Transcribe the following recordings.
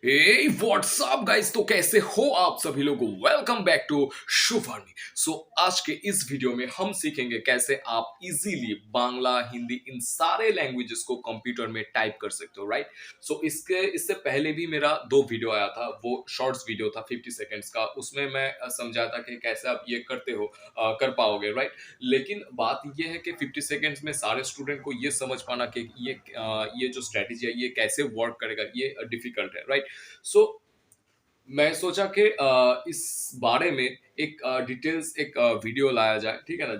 हे WhatsApp guys, तो कैसे हो आप सभी लोग। Welcome back to show Pharmy. So आज के इस वीडियो में हम सीखेंगे कैसे आप इजीली बांग्ला, हिंदी इन सारे लैंग्वेजेस को कंप्यूटर में टाइप कर सकते हो, राइट। सो इससे पहले भी मेरा दो वीडियो आया था, वो शॉर्ट्स वीडियो था 50 सेकेंड्स का। उसमें मैं समझा था कि कैसे आप ये करते हो, कर पाओगे, राइट। लेकिन बात ये है कि 50 सेकेंड्स में सारे स्टूडेंट को ये समझ पाना कि ये जो स्ट्रेटेजी है ये कैसे वर्क करेगा, ये डिफिकल्ट है, राइट। सो मैं सोचा कि इस बारे में एक डिटेल्स एक वीडियो लाया जाए, ठीक है ना,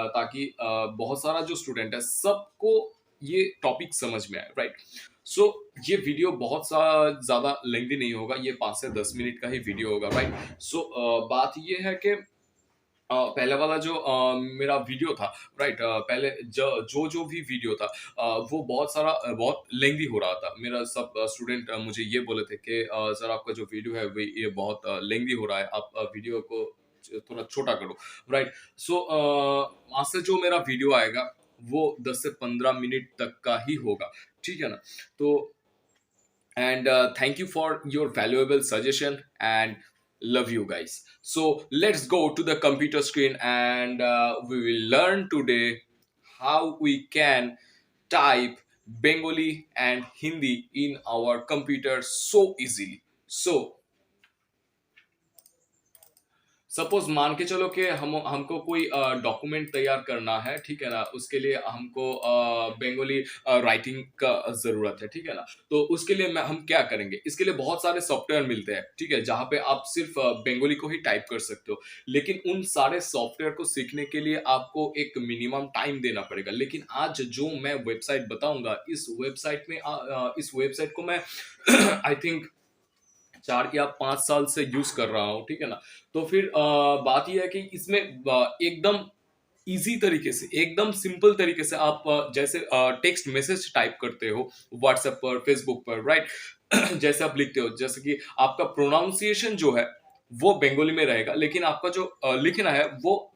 ताकि बहुत सारा जो स्टूडेंट है सबको ये टॉपिक समझ में आए, राइट। सो ये वीडियो बहुत सा ज़्यादा लेंथी नहीं होगा, ये 5 से 10 मिनट का ही वीडियो होगा, राइट। सो बात ये है कि पहले वाला जो मेरा वीडियो था, राइट। पहले जो जो भी वीडियो था, वो बहुत लेंदी हो रहा था। मेरा सब स्टूडेंट मुझे ये बोले थे कि सर आपका जो वीडियो है ये बहुत लेंदी हो रहा है, आप वीडियो को थोड़ा छोटा करो, राइट। सो आज से जो मेरा वीडियो आएगा वो 10 से 15 मिनट तक का ही होगा, ठीक है ना। तो and thank you for your valuable suggestion and love you guys. So let's go to the computer screen and we will learn today how we can type Bengali and Hindi in our computer so easily. So suppose मान के चलो कि हमको कोई document तैयार करना है, ठीक है ना। उसके लिए हमको बंगाली राइटिंग का जरूरत है, ठीक है ना। तो उसके लिए हम क्या करेंगे, इसके लिए बहुत सारे सॉफ्टवेयर मिलते हैं, ठीक है, जहाँ पे आप सिर्फ बंगाली को ही टाइप कर सकते हो। लेकिन उन सारे सॉफ्टवेयर को सीखने के लिए आपको एक मिनिमम टाइम देना पड़ेगा। लेकिन आज जो मैं वेबसाइट बताऊंगा, इस वेबसाइट को मैं आई थिंक 4 या 5 साल से यूज कर रहा हूँ, ठीक है ना। तो फिर बात यह है कि इसमें एकदम इजी तरीके से, एकदम सिंपल तरीके से आप जैसे टेक्स्ट मैसेज टाइप करते हो व्हाट्सएप पर, फेसबुक पर, राइट। जैसे आप लिखते हो, जैसे कि आपका प्रोनाउंसिएशन जो है वो बंगाली में रहेगा, लेकिन आपका जो लिखना है वो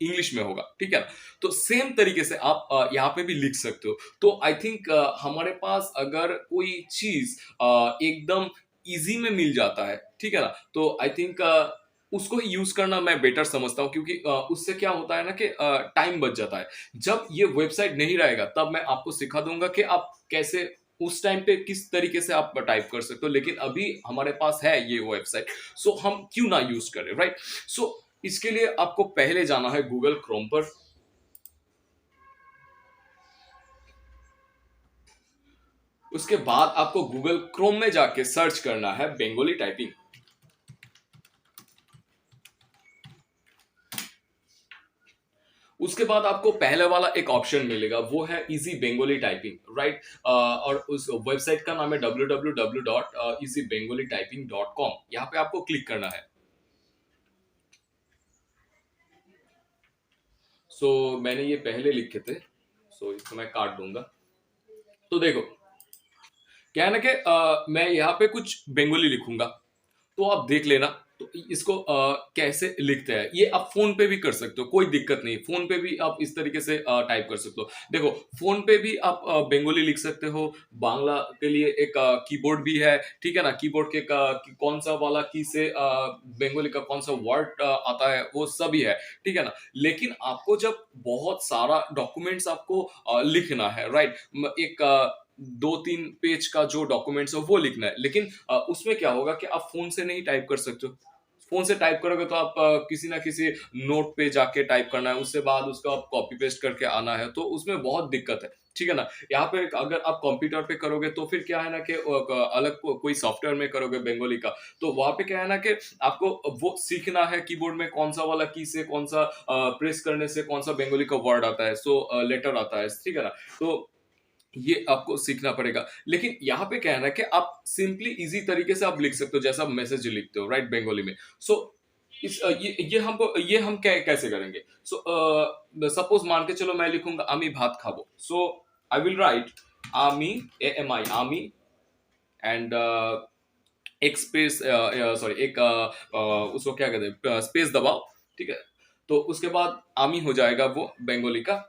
इंग्लिश में होगा, ठीक है ना। तो सेम तरीके से आप यहाँ पे भी लिख सकते हो। तो आई थिंक हमारे पास अगर कोई चीज एकदम इजी में मिल जाता है, ठीक है ना, तो आई थिंक उसको ही यूज करना मैं बेटर समझता हूँ। क्योंकि उससे क्या होता है ना कि टाइम बच जाता है। जब ये वेबसाइट नहीं रहेगा तब मैं आपको सिखा दूंगा कि आप कैसे उस टाइम पे किस तरीके से आप टाइप कर सकते हो। लेकिन अभी हमारे पास है ये वेबसाइट, सो हम क्यों ना यूज करें, राइट। सो इसके लिए आपको पहले जाना है गूगल क्रोम पर। उसके बाद आपको गूगल क्रोम में जाके सर्च करना है बंगाली टाइपिंग। उसके बाद आपको पहले वाला एक ऑप्शन मिलेगा, वो है इजी बंगाली टाइपिंग, राइट। और उस वेबसाइट का नाम है www.easybengali-typing.com। यहाँ पे आपको क्लिक करना है। मैंने ये पहले लिखे थे, इसको मैं काट दूंगा। तो देखो क्या है ना कि मैं यहाँ पे कुछ बंगाली लिखूंगा, तो आप देख लेना। तो इसको कैसे लिखते हैं ये आप फोन पे भी कर सकते हो, कोई दिक्कत नहीं। फोन पे भी आप इस तरीके से टाइप कर सकते हो। देखो फोन पे भी आप बंगाली लिख सकते हो। बांग्ला के लिए एक कीबोर्ड भी है, ठीक है ना। कीबोर्ड के कौन सा वाला की से बंगाली का कौन सा वर्ड आता है वो सभी है, ठीक है ना। लेकिन आपको जब बहुत सारा डॉक्यूमेंट्स आपको लिखना है, राइट। एक 2-3 पेज का जो डॉक्यूमेंट्स है वो लिखना है। लेकिन उसमें क्या होगा कि आप फोन से नहीं टाइप कर सकते हो। फोन से टाइप करोगे तो आप किसी ना किसी नोट पे जाके टाइप करना है, उससे बाद उसका आप कॉपी पेस्ट करके आना है, तो उसमें बहुत दिक्कत है, ठीक है ना। यहाँ पे अगर आप कंप्यूटर पे करोगे तो फिर क्या है ना कि अलग कोई सॉफ्टवेयर में करोगे बंगाली का, तो वहां पे क्या है ना कि आपको वो सीखना है कीबोर्ड में कौन सा वाला की से कौन सा प्रेस करने से कौन सा बंगाली का वर्ड आता है, लेटर आता है, ठीक है ना। तो ये आपको सीखना पड़ेगा। लेकिन यहाँ पे क्या है ना कि आप सिंपली इजी तरीके से आप लिख सकते हो, जैसा मैसेज लिखते हो, राइट, बंगाली में। सो ये हम कैसे करेंगे। सपोज मान के चलो मैं लिखूंगा आमी भात खाबो। आई विल राइट आमी, AMI आमी, एंड एक स्पेस, सॉरी एक उसको क्या कहते हैं, स्पेस दबाओ, ठीक है। तो उसके बाद आमी हो जाएगा वो बंगाली का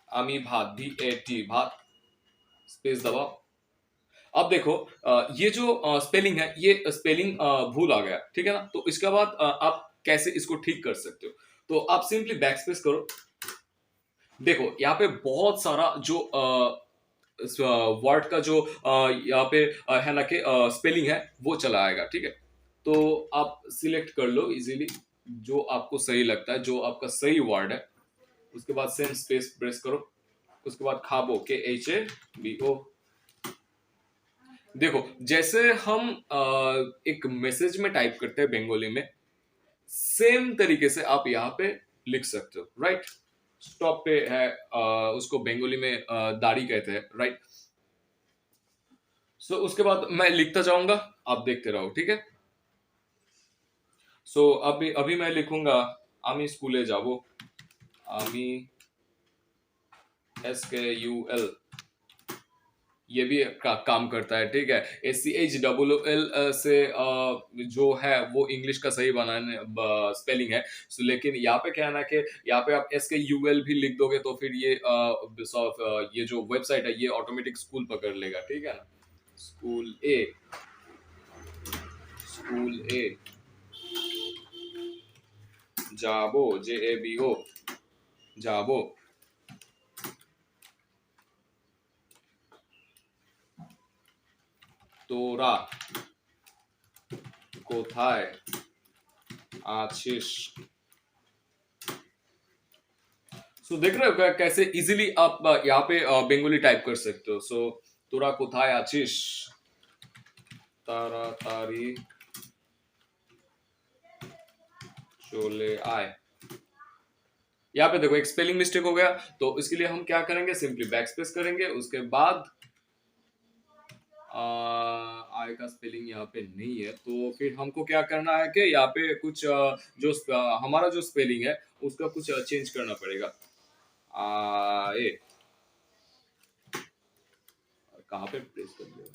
आमी भात, VAT भात, स्पेस दबाओ। अब देखो ये जो स्पेलिंग है, ये स्पेलिंग भूल आ गया, ठीक है ना? तो इसके बाद आप कैसे इसको ठीक कर सकते हो? तो आप सिंपली बैक स्पेस करो। देखो यहाँ पे बहुत सारा जो वर्ड का जो यहाँ पे है ना कि स्पेलिंग है वो चला आएगा, ठीक है? तो आप सिलेक्ट कर लो इजीली जो आपको सही लगता है, जो आपका सही वर्ड है। उसके बाद सेम स्पेस प्रेस करो। उसके बाद खाबो, KHABO। देखो जैसे हम एक मैसेज में टाइप करते हैं बंगाली में, सेम तरीके से आप यहाँ पे लिख सकते हो, राइट? स्टॉप पे है उसको बंगाली में दाढ़ी कहते हैं, राइट? सो उसके बाद मैं लिखता जाऊंगा, आप देखते रहो, ठीक है? सो अभी अभी मैं लिखूंगा आमी स्कूले जाबो। आमी SKUL, ये भी काम करता है, ठीक है? SCHOOL से जो है वो इंग्लिश का सही बनाने स्पेलिंग है। लेकिन यहाँ पे क्या है ना कि यहाँ पे आप SKUL भी लिख दोगे तो फिर ये जो वेबसाइट है ये ऑटोमेटिक स्कूल पकड़ लेगा, ठीक है ना? स्कूल ए जाबो, JABO, जाबो। তোরা কোথায় आशीष। सो देख रहे हो कैसे इजीली आप यहाँ पे बंगाली टाइप कर सकते हो। सो তোরা কোথায় আছিস, তাড়াতাড়ি चले आए। यहाँ पे देखो एक स्पेलिंग मिस्टेक हो गया, तो इसके लिए हम क्या करेंगे, सिंपली बैक स्पेस करेंगे। उसके बाद आय का स्पेलिंग यहाँ पे नहीं है, तो फिर हमको क्या करना है कि यहाँ पे कुछ हमारा जो स्पेलिंग है उसका कुछ चेंज करना पड़ेगा। आए कहाँ पे प्लेस कर दिया,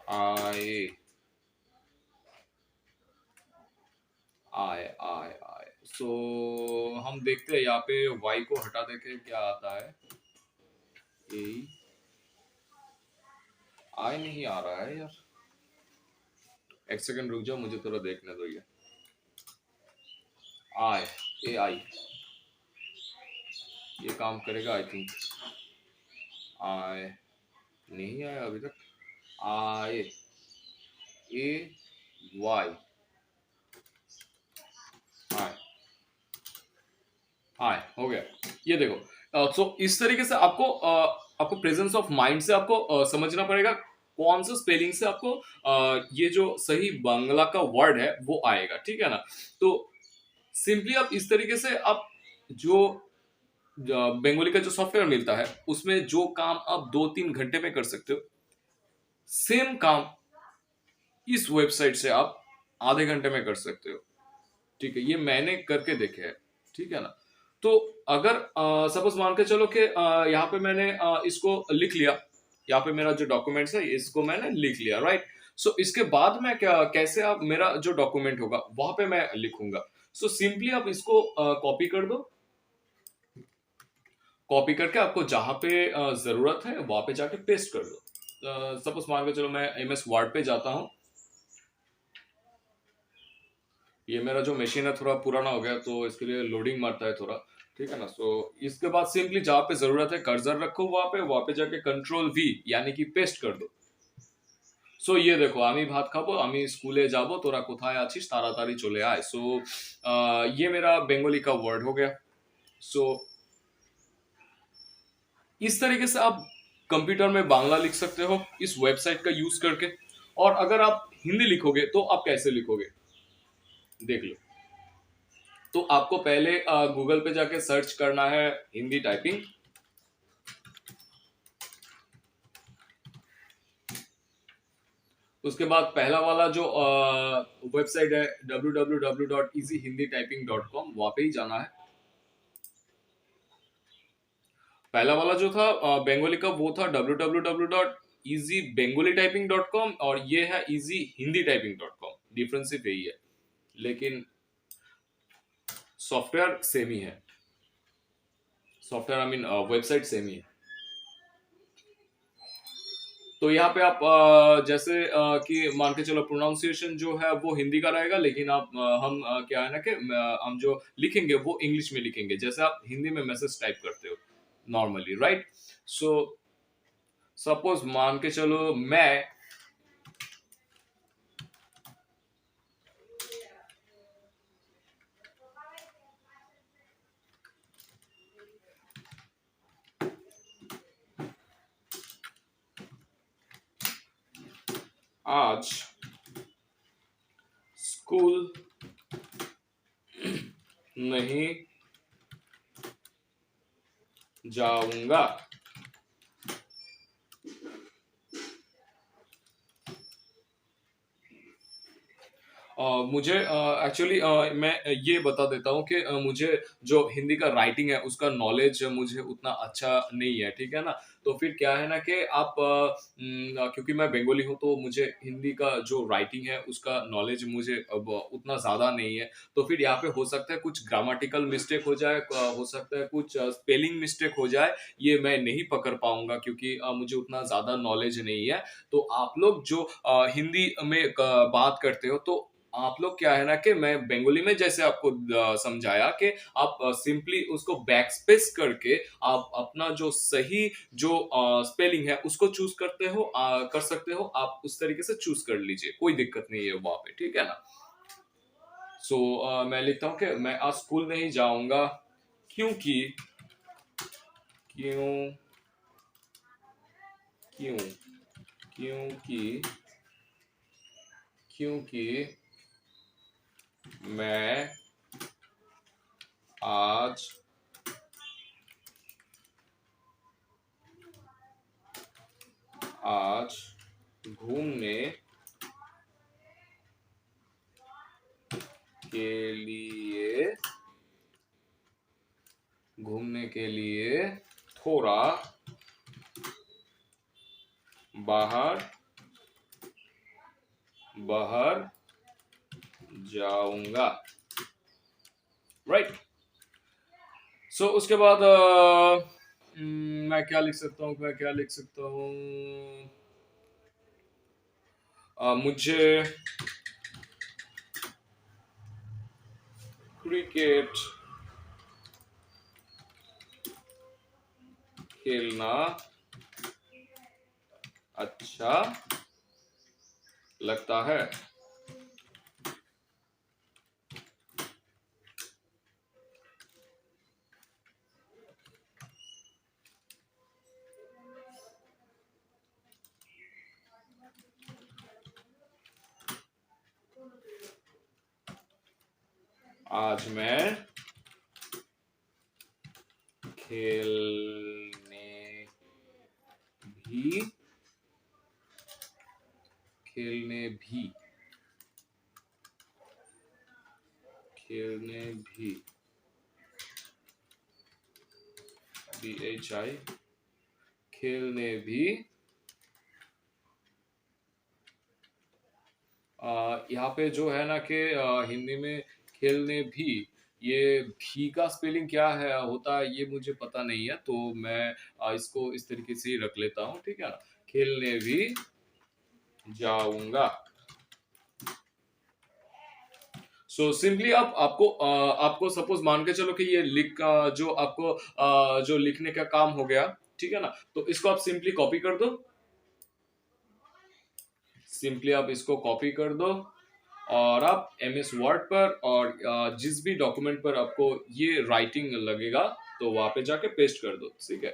आए आए आए आए। सो हम देखते हैं यहाँ पे वाई को हटा देके क्या आता है। ए आई नहीं आ रहा है यार, एक सेकंड रुक जाओ, मुझे थोड़ा देखने दो। ये आई, AI ये काम करेगा आई थिंक। आई नहीं आया अभी तक। आई AY आई आई हो गया। ये देखो सो इस तरीके से आपको प्रेजेंस ऑफ माइंड से आपको समझना पड़ेगा कौन सा स्पेलिंग से आपको ये जो सही बांग्ला का वर्ड है वो आएगा, ठीक है ना? तो सिंपली आप इस तरीके से आप जो बंगाली का जो सॉफ्टवेयर मिलता है उसमें जो काम आप 2-3 घंटे में कर सकते हो, सेम काम इस वेबसाइट से आप आधे घंटे में कर सकते हो, ठीक है? ये मैंने करके देखे हैं, ठीक है ना? तो अगर सपोज मान के चलो कि यहाँ पे मैंने इसको लिख लिया, यहाँ पे मेरा जो डॉक्यूमेंट्स है इसको मैंने लिख लिया, राइट? सो इसके बाद मैं क्या कैसे आप मेरा जो डॉक्यूमेंट होगा वहां पे मैं लिखूंगा। सो सिंपली आप इसको कॉपी कर दो। कॉपी करके आपको जहां पे जरूरत है वहां पे जाके पेस्ट कर दो। सपोज मान के चलो मैं MS वर्ड पे जाता हूँ। ये मेरा जो मशीन है थोड़ा पुराना हो गया तो इसके लिए लोडिंग मारता है थोड़ा, ठीक है ना? सो इसके बाद सिंपली जहां पे जरूरत है कर्सर रखो, वहां पे जाके Ctrl V यानी कि पेस्ट कर दो। सो ये देखो আমি ভাত খাবো, আমি স্কুলে যাব, তোরা কোথায় আছিস তাড়াতাড়ি চলে आए। सो ये मेरा बंगाली का वर्ड हो गया। सो इस तरीके से आप कंप्यूटर में बांग्ला लिख सकते हो इस वेबसाइट का यूज करके। और अगर आप हिंदी लिखोगे तो आप कैसे लिखोगे देख लो। तो आपको पहले गूगल पे जाके सर्च करना है हिंदी टाइपिंग। उसके बाद पहला वाला जो वेबसाइट है www.easyhindityping.com, वहां पे ही जाना है। पहला वाला जो था बंगाली का वो था www.easybengali typing.com, और ये है easyhindityping.com। डिफरेंस सिर्फ यही है, लेकिन सॉफ्टवेयर सेम ही है। Software I mean website same ही है। तो यहाँ पे आप जैसे कि मान के चलो प्रोनाउंसिएशन जो है वो हिंदी का रहेगा, लेकिन आप हम क्या है ना कि हम जो लिखेंगे वो इंग्लिश में लिखेंगे, जैसे आप हिंदी में मैसेज टाइप करते हो नॉर्मली, राइट। सो सपोज मान के चलो मैं आज स्कूल नहीं जाऊंगा। मुझे एक्चुअली मैं ये बता देता हूँ कि मुझे जो हिंदी का राइटिंग है उसका नॉलेज मुझे उतना अच्छा नहीं है, ठीक है ना। तो फिर क्या है ना कि आप क्योंकि मैं बंगाली हूँ तो मुझे हिंदी का जो राइटिंग है उसका नॉलेज मुझे अब उतना ज़्यादा नहीं है। तो फिर यहाँ पे हो सकता है कुछ ग्रामेटिकल मिस्टेक हो जाए, हो सकता है कुछ स्पेलिंग मिस्टेक हो जाए, ये मैं नहीं पकड़ पाऊंगा क्योंकि मुझे उतना ज़्यादा नॉलेज नहीं है। तो आप लोग जो हिंदी में बात करते हो, तो आप लोग क्या है ना कि मैं बंगाली में जैसे आपको समझाया कि आप सिंपली उसको बैक स्पेस करके आप अपना जो सही जो स्पेलिंग है उसको चूज करते हो, कर सकते हो, आप उस तरीके से चूज कर लीजिए, कोई दिक्कत नहीं है वहां पे, ठीक है ना। सो मैं लिखता हूँ कि मैं आज स्कूल नहीं जाऊंगा क्योंकि क्यों क्यों क्योंकि क्योंकि मैं आज आज घूमने के लिए घूमने के लिए थोड़ा बाहर बाहर जाऊंगा, राइट। सो उसके बाद मैं क्या लिख सकता हूँ, मैं क्या लिख सकता हूँ, मुझे क्रिकेट खेलना अच्छा लगता है। आज मैं खेलने भी खेलने भी खेलने भी BHI खेलने भी यहाँ पे जो है ना कि हिंदी में खेलने भी, ये भी का स्पेलिंग क्या है होता है ये मुझे पता नहीं है, तो मैं इसको इस तरीके से ही रख लेता हूँ, ठीक है ना। खेलने भी जाऊंगा। सो सिंपली आप आपको सपोज मान के चलो कि ये जो आपको जो लिखने का काम हो गया, ठीक है ना। तो इसको आप सिंपली कॉपी कर दो, सिंपली आप इसको कॉपी कर दो और आप MS वर्ड पर और जिस भी डॉक्यूमेंट पर आपको ये राइटिंग लगेगा तो वहां पे जाके पेस्ट कर दो, ठीक है।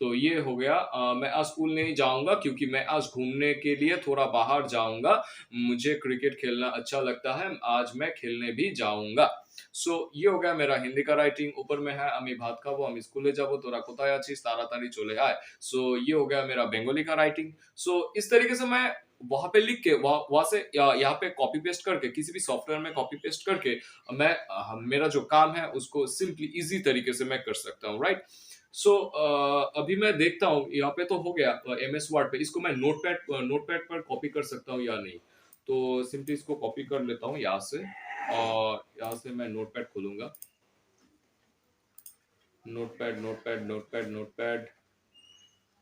तो ये हो गया, मैं आज स्कूल नहीं जाऊंगा क्योंकि मैं आज घूमने के लिए थोड़ा बाहर जाऊंगा, मुझे क्रिकेट खेलना अच्छा लगता है, आज मैं खेलने भी जाऊंगा। सो ये हो गया मेरा हिंदी का राइटिंग। ऊपर में है আমি ভাত খাবো আমি স্কুলে যাব তোরা কোথায় আছিস তাড়াতাড়ি চলে आए। सो ये हो गया मेरा बंगाली का राइटिंग। सो इस तरीके से मैं वहां पे लिख के वहां से यहाँ पे कॉपी पेस्ट करके किसी भी सॉफ्टवेयर में कॉपी पेस्ट करके मैं मेरा जो काम है उसको सिंपली इजी तरीके से मैं कर सकता हूँ, राइट। सो अभी मैं देखता हूँ यहाँ पे तो हो गया MS वर्ड पे, इसको मैं नोटपैड पर कॉपी कर सकता हूँ या नहीं। तो सिंपली इसको कॉपी कर लेता हूँ यहाँ से और यहाँ से मैं नोटपैड खोलूंगा। नोटपैड नोटपैड नोटपैड नोटपैड,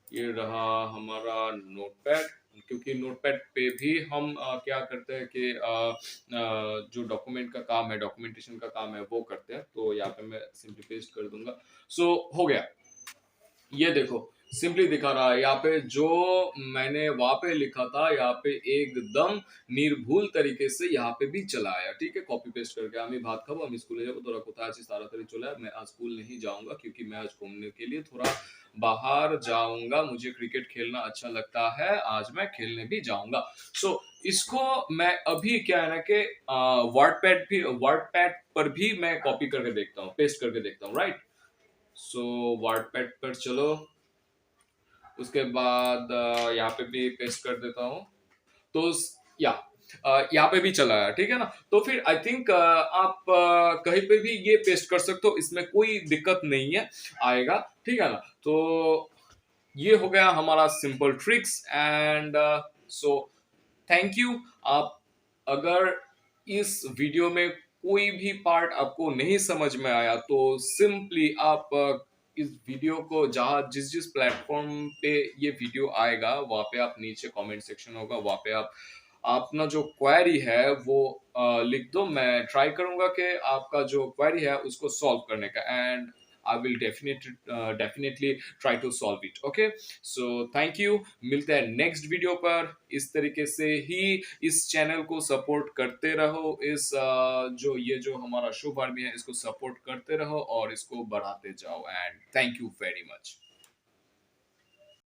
ये रहा हमारा नोटपैड। क्योंकि नोटपैड पे भी हम क्या करते हैं कि जो डॉक्यूमेंट का काम है, डॉक्यूमेंटेशन का काम है, वो करते हैं। तो यहाँ पे मैं सिंपली पेस्ट कर दूंगा। सो हो गया। ये देखो, सिंपली दिखा रहा है यहाँ पे जो मैंने वहां पे लिखा था, यहाँ पे एकदम निर्भुल तरीके से यहाँ पे भी चला आया। ठीक है, कॉपी पेस्ट करके আমি ভাত খাবো, আমি স্কুলে যাবো, তোরা কোথায় আছিস তাড়াতাড়ি চলে আয়। मैं आज स्कूल नहीं जाऊंगा क्योंकि मैं आज घूमने के लिए थोड़ा बाहर जाऊंगा, मुझे क्रिकेट खेलना अच्छा लगता है, आज मैं खेलने भी जाऊंगा। सो इसको मैं अभी क्या है ना कि वर्डपैड पर भी मैं कॉपी करके देखता हूँ, पेस्ट करके देखता हूँ, राइट। सो वर्डपैड पर चलो, उसके बाद यहाँ पे भी पेस्ट कर देता हूँ। तो या यहाँ पे भी चला है, ठीक है ना। तो फिर आई थिंक आप कहीं पे भी ये पेस्ट कर सकते हो, इसमें कोई दिक्कत नहीं है, आएगा, ठीक है ना। तो ये हो गया हमारा simple tricks. And so thank you. आप अगर इस वीडियो में कोई भी पार्ट आपको नहीं समझ में आया तो सिंपली आप इस वीडियो को जहाँ जिस जिस प्लेटफॉर्म पे ये वीडियो आएगा वहाँ पे आप नीचे कमेंट सेक्शन होगा, वहाँ पे आप अपना जो क्वेरी है वो लिख दो। मैं ट्राई करूंगा कि आपका जो क्वेरी है उसको सॉल्व करने का। And I will definitely try to solve it. Okay, so thank you. मिलते हैं नेक्स्ट वीडियो पर। इस तरीके से ही इस चैनल को सपोर्ट करते रहो, इस जो हमारा शुभ आर्मी है इसको सपोर्ट करते रहो और इसको बढ़ाते जाओ। And thank you very much.